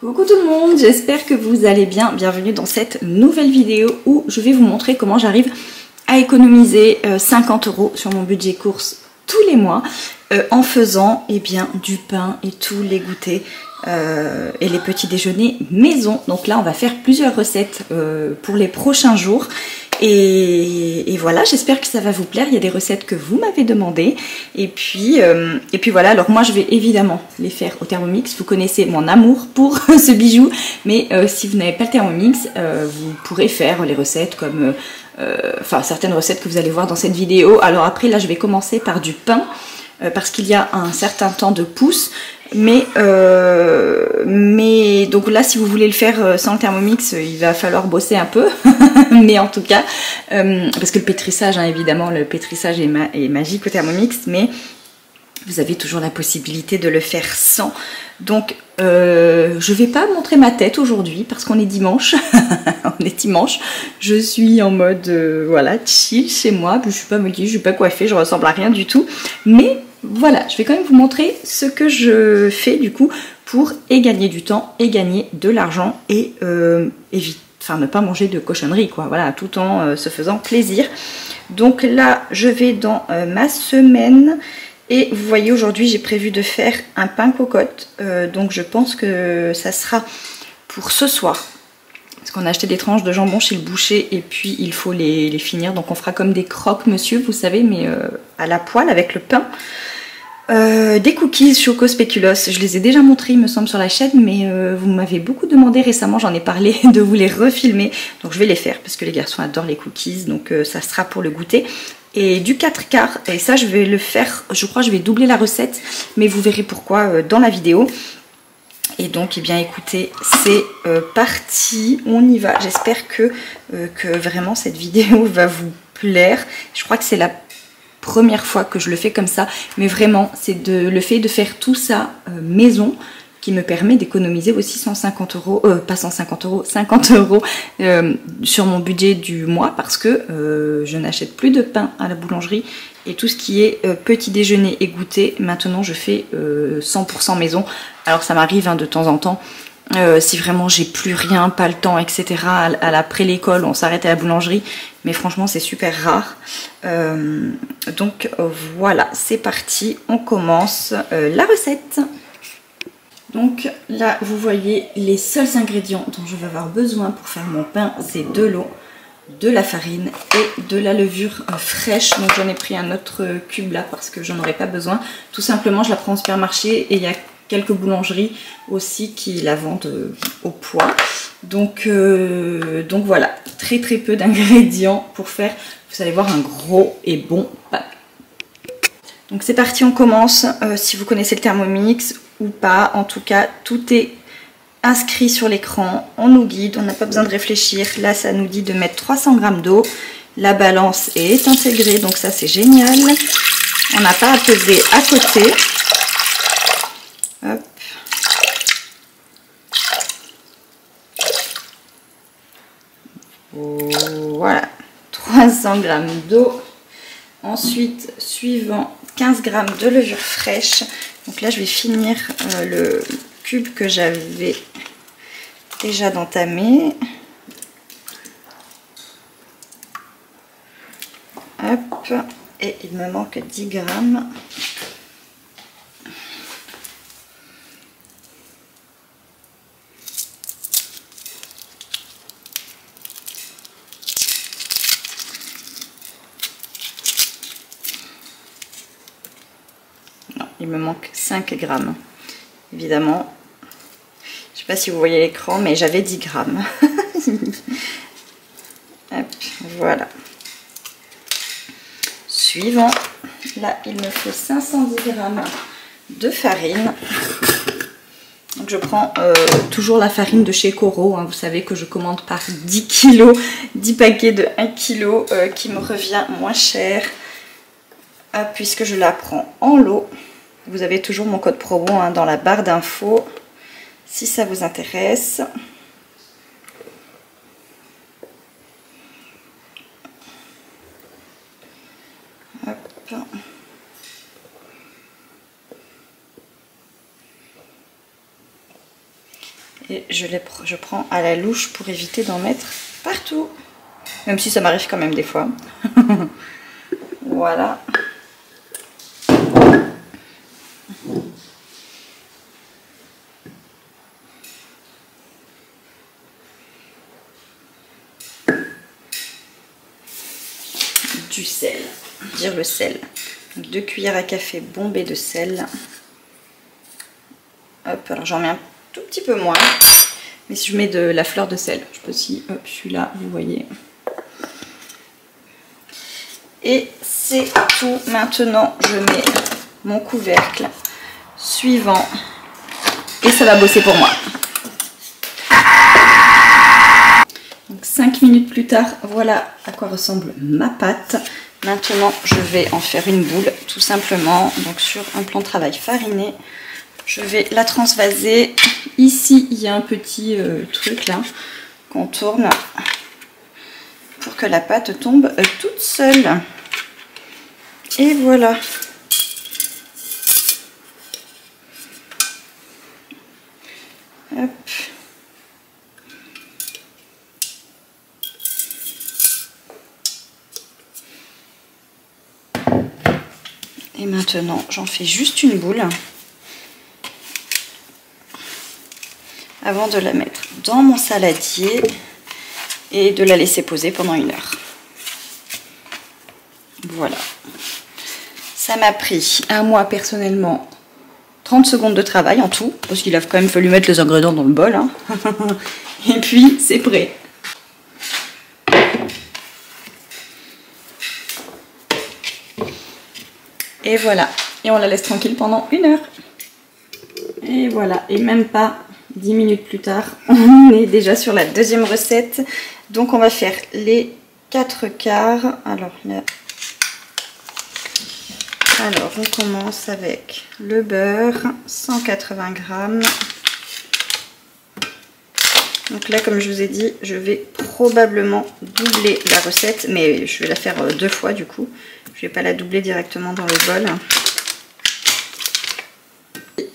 Coucou tout le monde, j'espère que vous allez bien. Bienvenue dans cette nouvelle vidéo où je vais vous montrer comment j'arrive à économiser 50 € sur mon budget courses tous les mois en faisant du pain et tous les goûters et les petits déjeuners maison. Donc là on va faire plusieurs recettes pour les prochains jours. Et voilà, j'espère que ça va vous plaire. Il y a des recettes que vous m'avez demandé. Et puis voilà, alors moi je vais évidemment les faire au Thermomix. Vous connaissez mon amour pour ce bijou. Mais si vous n'avez pas le Thermomix, vous pourrez faire les recettes comme... certaines recettes que vous allez voir dans cette vidéo. Alors après, là je vais commencer par du pain. Parce qu'il y a un certain temps de pousse. Mais donc là, si vous voulez le faire sans le Thermomix, il va falloir bosser un peu. Mais en tout cas, parce que le pétrissage, hein, évidemment, le pétrissage est magique au Thermomix, mais vous avez toujours la possibilité de le faire sans. Donc, je vais pas montrer ma tête aujourd'hui parce qu'on est dimanche. On est dimanche. Je suis en mode, voilà, chill chez moi. Je suis pas maquillée, je suis pas coiffée, je ressemble à rien du tout. Mais voilà, je vais quand même vous montrer ce que je fais du coup pour gagner du temps et gagner de l'argent et ne pas manger de cochonneries, quoi. Voilà, tout en se faisant plaisir. Donc là, je vais dans ma semaine. Et vous voyez, aujourd'hui, j'ai prévu de faire un pain cocotte. Donc je pense que ça sera pour ce soir. Parce qu'on a acheté des tranches de jambon chez le boucher et puis il faut les finir. Donc on fera comme des croque-monsieur, vous savez, mais à la poêle avec le pain. Des cookies Choco Spéculoos, je les ai déjà montrés il me semble sur la chaîne, mais vous m'avez beaucoup demandé récemment, j'en ai parlé, de vous les refilmer. Donc je vais les faire parce que les garçons adorent les cookies, donc ça sera pour le goûter. Et du 4 quarts, et ça je vais le faire, je crois que je vais doubler la recette, mais vous verrez pourquoi dans la vidéo. Et donc, écoutez, c'est parti, on y va. J'espère que vraiment cette vidéo va vous plaire. Je crois que c'est la première fois que je le fais comme ça, mais vraiment, c'est le fait de faire tout ça maison qui me permet d'économiser aussi 150 €, pas 150 €, 50 € sur mon budget du mois parce que je n'achète plus de pain à la boulangerie et tout ce qui est petit déjeuner et goûter, maintenant je fais 100% maison. Alors ça m'arrive de temps en temps, si vraiment j'ai plus rien, pas le temps, etc. Après l'école, on s'arrête à la boulangerie, mais franchement c'est super rare. Donc voilà, c'est parti, on commence la recette. Donc là, vous voyez les seuls ingrédients dont je vais avoir besoin pour faire mon pain, c'est de l'eau, de la farine et de la levure fraîche. Donc j'en ai pris un autre cube là parce que j'en aurais pas besoin. Tout simplement, je la prends au supermarché et il y a quelques boulangeries aussi qui la vendent au poids. Donc voilà, très peu d'ingrédients pour faire, vous allez voir, un gros et bon pain. Donc c'est parti, on commence. Si vous connaissez le Thermomix ou pas, en tout cas tout est inscrit sur l'écran, on nous guide, on n'a pas besoin de réfléchir. Là ça nous dit de mettre 300 g d'eau, la balance est intégrée, donc ça c'est génial. On n'a pas à peser à côté. Hop. Voilà, 300 g d'eau. Ensuite, suivant, 15 g de levure fraîche. Donc là, je vais finir le cube que j'avais déjà d'entamer. Hop, et il me manque 10 g. Il me manque 5 g. Évidemment, je ne sais pas si vous voyez l'écran, mais j'avais 10 g. Hop, voilà. Suivant, là il me faut 510 g de farine. Donc je prends toujours la farine de chez Coro, hein. Vous savez que je commande par 10 kg, 10 paquets de 1 kg qui me revient moins cher puisque je la prends en lot. Vous avez toujours mon code promo dans la barre d'infos si ça vous intéresse. Hop. Et je prends à la louche pour éviter d'en mettre partout. Même si ça m'arrive quand même des fois. Voilà. Du sel, dire le sel. 2 cuillères à café bombées de sel. Hop, alors j'en mets un tout petit peu moins. Mais si je mets de la fleur de sel, je peux aussi, hop, celui-là, vous voyez. Et c'est tout. Maintenant, je mets mon couvercle suivant. Et ça va bosser pour moi. Donc 5 minutes plus tard, voilà à quoi ressemble ma pâte. Maintenant, je vais en faire une boule, tout simplement. Donc sur un plan de travail fariné, je vais la transvaser. Ici, il y a un petit truc là qu'on tourne pour que la pâte tombe toute seule. Et voilà. Hop. Et maintenant, j'en fais juste une boule avant de la mettre dans mon saladier et de la laisser poser pendant 1 heure. Voilà. Ça m'a pris à moi personnellement 30 secondes de travail en tout, parce qu'il a quand même fallu mettre les ingrédients dans le bol. Hein. Et puis, c'est prêt. Et voilà. Et on la laisse tranquille pendant 1 heure. Et voilà. Et même pas 10 minutes plus tard, on est déjà sur la deuxième recette. Donc, on va faire les 4 quarts. Alors, on commence avec le beurre, 180 g. Donc là, comme je vous ai dit, je vais probablement doubler la recette, mais je vais la faire 2 fois du coup. Je ne vais pas la doubler directement dans le bol.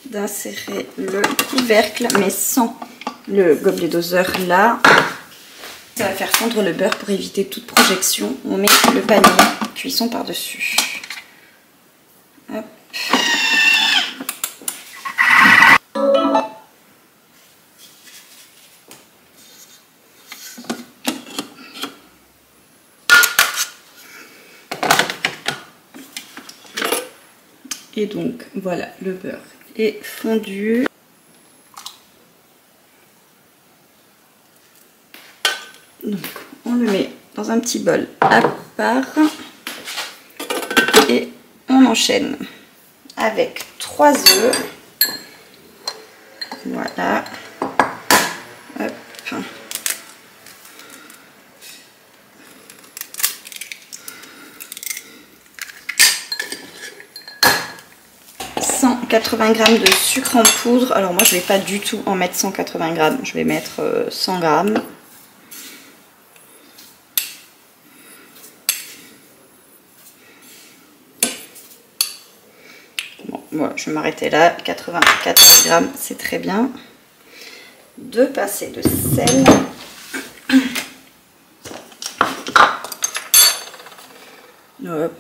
D'insérer le couvercle, mais sans le gobelet doseur là. Ça va faire fondre le beurre pour éviter toute projection. On met le panier cuisson par-dessus. Hop. Et donc voilà, le beurre est fondu. Donc on le met dans un petit bol à part et on enchaîne avec 3 œufs. Voilà. Hop. 180 g de sucre en poudre. Alors moi je vais pas du tout en mettre 180 g, je vais mettre 100 g. Bon, voilà, je vais m'arrêter là. 84 g, c'est très bien. 2 pincées de sel. Hop.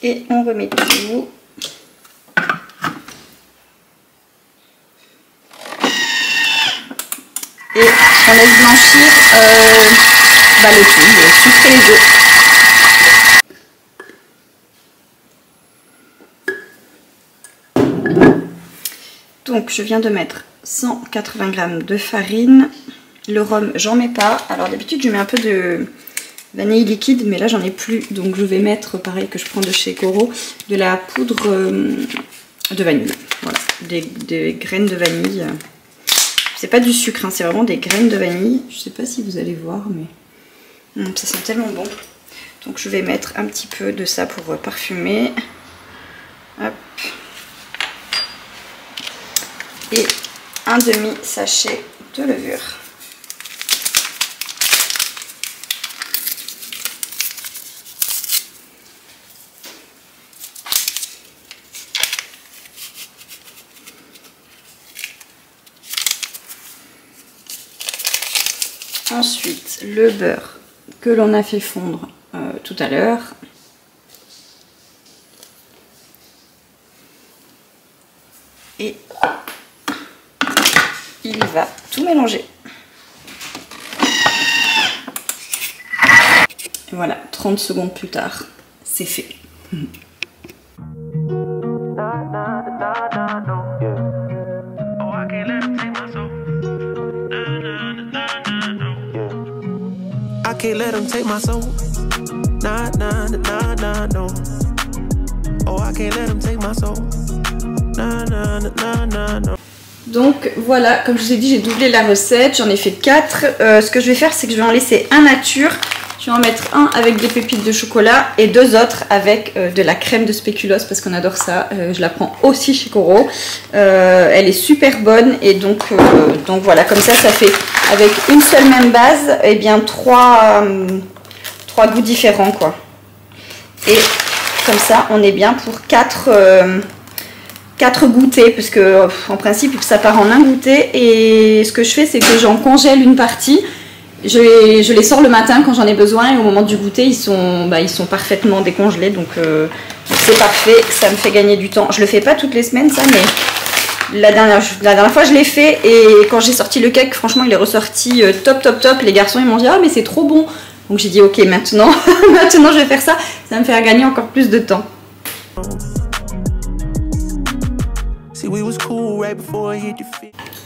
Et on remet tout. Et on laisse blanchir le tout, le sucre et les œufs. Donc je viens de mettre 180 g de farine. Le rhum, j'en mets pas. Alors d'habitude je mets un peu de vanille liquide, mais là j'en ai plus, donc je vais mettre, pareil que je prends de chez Coro, de la poudre de vanille. Voilà, des graines de vanille. C'est pas du sucre, hein, c'est vraiment des graines de vanille. Je sais pas si vous allez voir, mais ça sent tellement bon. Donc je vais mettre un petit peu de ça pour parfumer. Hop. Et un demi-sachet de levure. Ensuite, le beurre que l'on a fait fondre tout à l'heure. Et il va tout mélanger. Et voilà, 30 secondes plus tard, c'est fait. I can't let them take my soul. Nah, nah, nah, nah, no. Oh, I can't let them take my soul. Nah, nah, nah, nah, no. Donc voilà, comme je vous ai dit, j'ai doublé la recette, j'en ai fait 4. Ce que je vais faire, c'est que je vais en laisser un nature. Je vais en mettre un avec des pépites de chocolat et 2 autres avec de la crème de spéculoos parce qu'on adore ça. Je la prends aussi chez Coro. Elle est super bonne et donc voilà, comme ça fait avec une seule même base, et bien 3 goûts différents quoi. Et comme ça, on est bien pour 4 goûters parce que en principe ça part en un goûter. Et ce que je fais, c'est que j'en congèle une partie. Je les sors le matin quand j'en ai besoin et au moment du goûter ils sont parfaitement décongelés, donc c'est parfait, ça me fait gagner du temps. Je le fais pas toutes les semaines ça, mais la dernière fois je l'ai fait et quand j'ai sorti le cake, franchement il est ressorti top. Les garçons ils m'ont dit ah mais c'est trop bon, donc j'ai dit ok maintenant je vais faire ça, ça va me faire gagner encore plus de temps.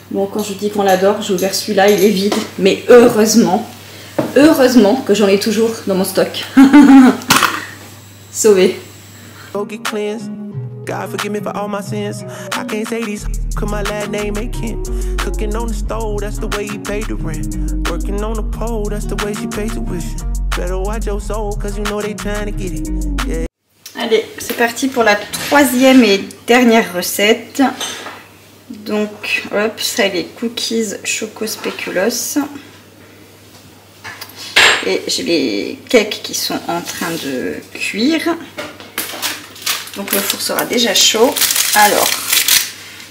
Bon, quand je dis qu'on l'adore, j'ai ouvert celui-là, il est vide. Mais heureusement que j'en ai toujours dans mon stock. Sauvé. God forgive me for all my sins. I can't say these cause my last name ain't Ken. Cooking on the stove, that's the way he paid the rent. Working on the pole, that's the way she pays tuition. Better watch your soul cause you know they trying to get it. Yeah. Allez, c'est parti pour la 3e et dernière recette. Donc, hop, ça les cookies choco spéculoos. Et j'ai les cakes qui sont en train de cuire. Donc le four sera déjà chaud. Alors,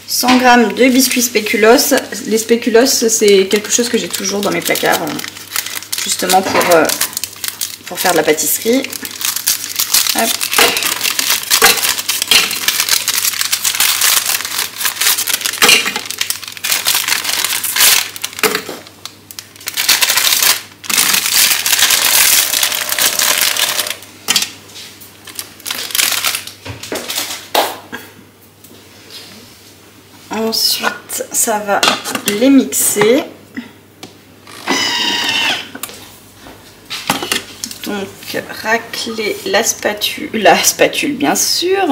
100 g de biscuits spéculoos. Les spéculoos, c'est quelque chose que j'ai toujours dans mes placards, justement pour faire de la pâtisserie. Hop. Ensuite, ça va les mixer. Donc, racler la spatule bien sûr,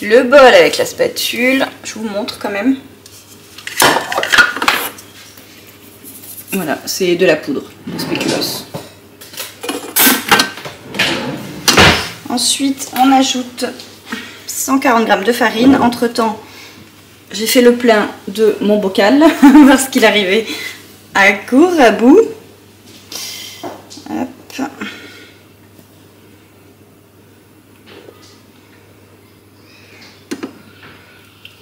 le bol avec la spatule. Je vous montre quand même. Voilà, c'est de la poudre de spéculoos. Ensuite, on ajoute 140 g de farine. Entre-temps, j'ai fait le plein de mon bocal parce qu'il arrivait à bout. Hop.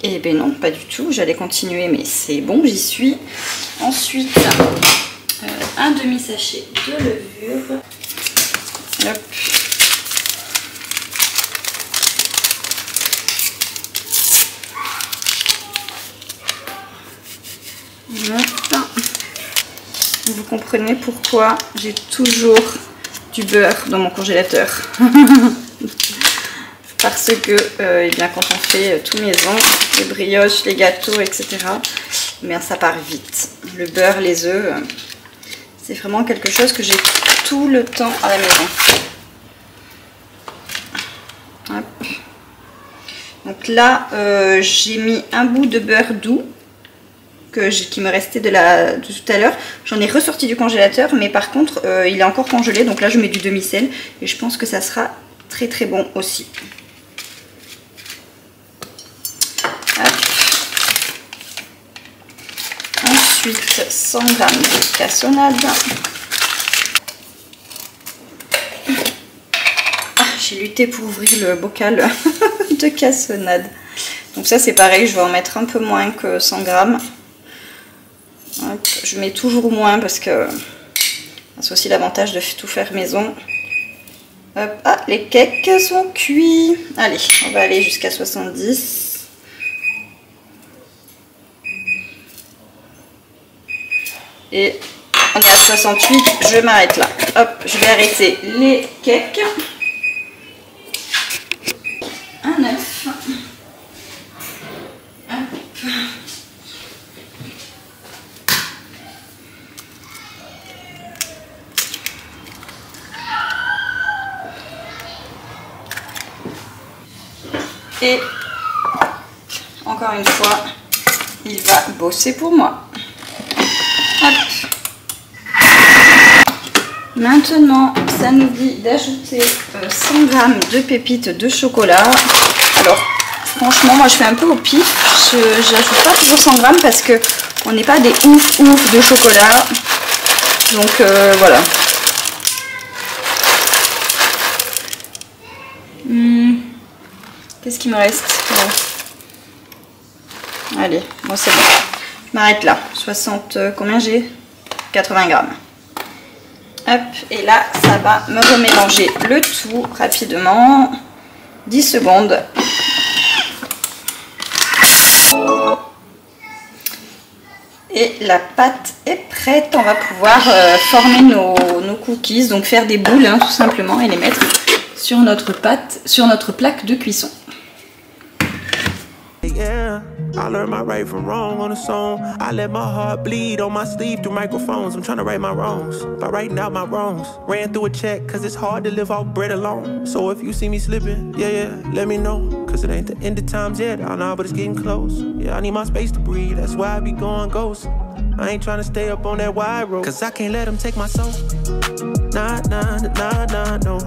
Et ben non, pas du tout. J'allais continuer, mais c'est bon, j'y suis. Ensuite, un demi-sachet de levure. Hop. Vous comprenez pourquoi j'ai toujours du beurre dans mon congélateur. Parce que eh bien, quand on fait tout maison, les brioches, les gâteaux, etc., eh bien, ça part vite. Le beurre, les œufs, c'est vraiment quelque chose que j'ai tout le temps à la maison. Hop. Donc là, j'ai mis un bout de beurre doux qui me restait de tout à l'heure. J'en ai ressorti du congélateur, mais par contre il est encore congelé, donc là je mets du demi-sel et je pense que ça sera très très bon aussi. Hop. Ensuite 100 g de cassonade. Ah, j'ai lutté pour ouvrir le bocal de cassonade. Donc ça c'est pareil, je vais en mettre un peu moins que 100 g. Je mets toujours moins parce que C'est aussi l'avantage de tout faire maison. Hop. Ah, les cakes sont cuits. Allez, on va aller jusqu'à 70. Et on est à 68, je m'arrête là. Hop, je vais arrêter les cakes. Un œuf. Hop. Et encore une fois, il va bosser pour moi. Hop. Maintenant, ça nous dit d'ajouter 100 g de pépites de chocolat. Alors, franchement, moi je fais un peu au pif. Je n'ajoute pas toujours 100 g parce que on n'est pas des ouf de chocolat. Donc voilà. Qu'est-ce qu'il me reste? Allez, bon c'est bon. Je m'arrête là. 60, combien j'ai? 80 g. Hop, et là, ça va me remélanger le tout rapidement. 10 secondes. Et la pâte est prête. On va pouvoir former nos cookies, donc faire des boules hein, tout simplement et les mettre sur notre pâte, sur notre plaque de cuisson. Yeah, I learned my right from wrong on a song. I let my heart bleed on my sleeve through microphones. I'm trying to right my wrongs by writing out my wrongs. Ran through a check cause it's hard to live off bread alone. So if you see me slipping, yeah, let me know. Cause it ain't the end of times yet, I know, but it's getting close. Yeah, I need my space to breathe, that's why I be going ghost. I ain't trying to stay up on that wide road. Cause I can't let them take my soul. Nah, no.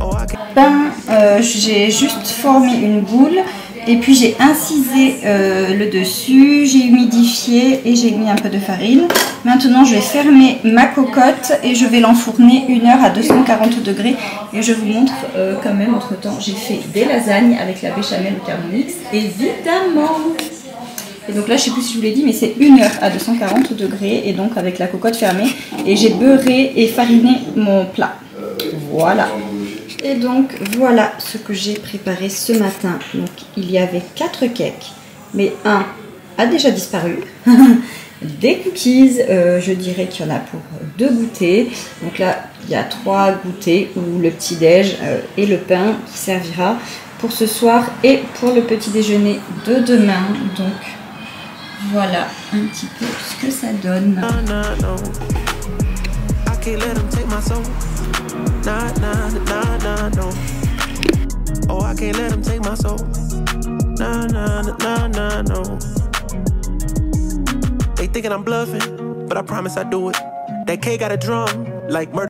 Oh, I can't. J'ai juste formé une boule. Et puis j'ai incisé le dessus, j'ai humidifié et j'ai mis un peu de farine. Maintenant je vais fermer ma cocotte et je vais l'enfourner 1 heure à 240 degrés. Et je vous montre quand même entre temps, j'ai fait des lasagnes avec la béchamel au Thermomix, évidemment. Et donc là je sais plus si je vous l'ai dit mais c'est 1 heure à 240 degrés et donc avec la cocotte fermée. Et j'ai beurré et fariné mon plat. Voilà. Et donc voilà ce que j'ai préparé ce matin. Donc il y avait 4 cakes, mais un a déjà disparu. Des cookies, je dirais qu'il y en a pour 2 goûters. Donc là il y a 3 goûters ou le petit déj et le pain qui servira pour ce soir et pour le petit déjeuner de demain. Donc voilà un petit peu ce que ça donne. No. Oh, I can't let them take my soul. No. They thinking I'm bluffing, but I promise I do it. That K got a drum like murder.